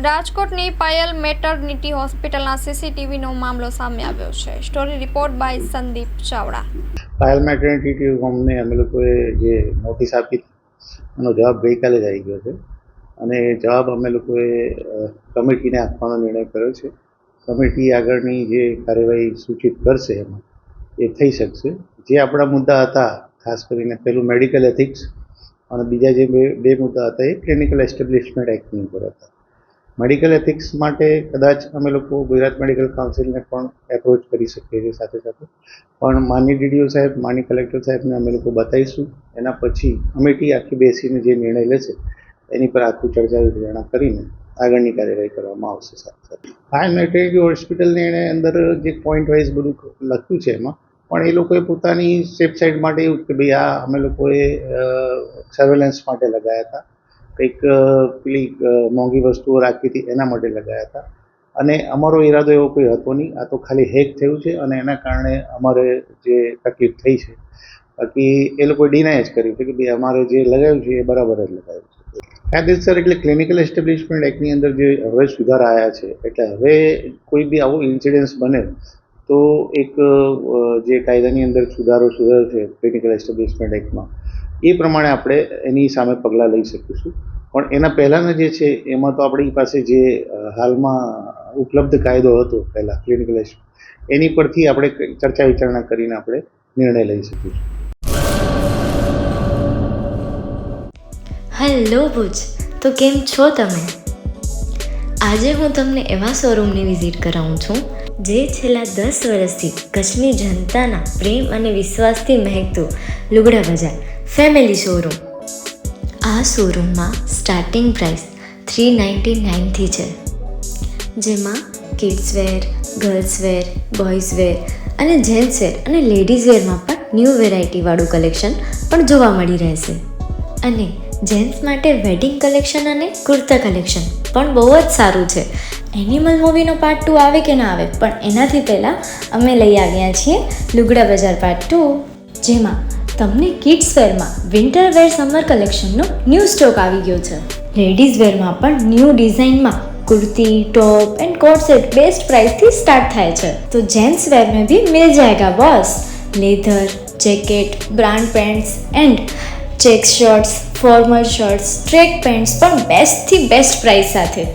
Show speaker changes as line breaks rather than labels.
રાજકોટની પાયલ મેટર્નિટી હોસ્પિટલના સીસીટીવીનો મામલો સામે આવ્યો છે. Story report by Sandeep Chavda.
Payal maternity હોમને અમે લોકોએ જે નોટિસ આપી એનો જવાબ ગઈકાલે જ આવી ગયો છે અને જવાબ અમે લોકોએ કમિટીને આપવાનો નિર્ણય કર્યો છે. કમિટી આગળની જે કાર્યવાહી સૂચિત કરશે એમાં એ થઈ શકશે. જે આપણા મુદ્દા હતા, ખાસ કરીને પેલું મેડિકલ એથિક્સ અને બીજા જે બે મુદ્દા હતા એ ક્લિનિકલ એસ્ટેબ્લિશમેન્ટ એક્ટની ઉપર હતા. મેડિકલ એથિક્સ માટે કદાચ અમે લોકો ગુજરાત મેડિકલ કાઉન્સિલને પણ એપ્રોચ કરી શકીએ છીએ સાથે સાથે, પણ માનનીય ડીડીઓ સાહેબ, માનનીય કલેક્ટર સાહેબને અમે લોકો બતાવીશું. એના પછી કમિટી આખી બેસીને જે નિર્ણય લેશે એની પર આખું ચર્ચા વિચારણા કરીને આગળની કાર્યવાહી કરવામાં આવશે. સાથે સાથે પાયલ મેટર્નિટી હોસ્પિટલની એણે અંદર જે પોઈન્ટ વાઇઝ બધું લખ્યું છે એમાં પણ એ લોકોએ પોતાની સેફ સાઇડ માટે એવું કે ભાઈ આ અમે લોકોએ સર્વેલન્સ માટે લગાવ્યા હતા, કંઈક પેલી મોંઘી વસ્તુઓ રાખી હતી એના માટે લગાવ્યા હતા અને અમારો ઈરાદો એવો કોઈ હતો નહીં. આ તો ખાલી હેક થયું છે અને એના કારણે અમારે જે તકલીફ થઈ છે. બાકી એ લોકોએ ડિનાય જ કર્યું છે કે ભાઈ અમારે જે લગાવ્યું છે એ બરાબર જ લગાવ્યું છે. કાયદેસર એટલે ક્લિનિકલ એસ્ટેબ્લિશમેન્ટ એક્ટની અંદર જે હવે સુધારા આવ્યા છે એટલે હવે કોઈ બી આવો ઇન્સિડન્સ બને તો એક જે કાયદાની અંદર સુધારો છે ક્લિનિકલ એસ્ટેબ્લિશમેન્ટ એક્ટમાં, એ પ્રમાણે આપણે એની સામે પગલાં લઈ શકીશું. પણ એના પહેલાંના જે છે એમાં તો આપણી પાસે જે હાલમાં ઉપલબ્ધ કાયદો હતો પહેલાં ક્લિનિકલ એની પરથી આપણે ચર્ચા વિચારણા કરીને આપણે નિર્ણય લઈ શકીશું.
હેલો ભુજ, તો કેમ છો તમે? આજે હું તમને એવા શોરૂમની વિઝિટ કરાવું છું જે છેલ્લા 10 વર્ષથી કચ્છની જનતાના પ્રેમ અને વિશ્વાસથી મહેકતું લુગડા બજાર ફેમિલી શોરૂમ. આ શોરૂમમાં સ્ટાર્ટિંગ પ્રાઇસ 399થી છે, જેમાં kids wear, girls wear, boys wear અને જેન્ટ્સ વેર અને લેડીઝ વેરમાં પણ ન્યૂ વેરાયટીવાળું કલેક્શન પણ જોવા મળી રહેશે. અને જેન્ટ્સ માટે વેડિંગ કલેક્શન અને કુર્તા કલેક્શન પણ બહુ જ સારું છે. એનિમલ મૂવીનો પાર્ટ 2 આવે કે ના આવે, પણ એનાથી પહેલાં અમે લઈ આવ્યા છીએ લુગડા બજાર પાર્ટ 2, જેમાં તમને કિડ્સ વેરમાં વિન્ટર વેર સમર કલેક્શનનો ન્યૂ સ્ટોક આવી ગયો છે. લેડીઝ વેરમાં પણ ન્યૂ ડિઝાઇનમાં kurti, top and coat set best price थी स्टार्ट थाय छे. तो जेंट्स वेर में भी मिल जाएगा boss. Leather, jacket, brand pants and check shirts, formal shirts, track pants પણ બેસ્ટ થી બેસ્ટ પ્રાઇસ સાથે.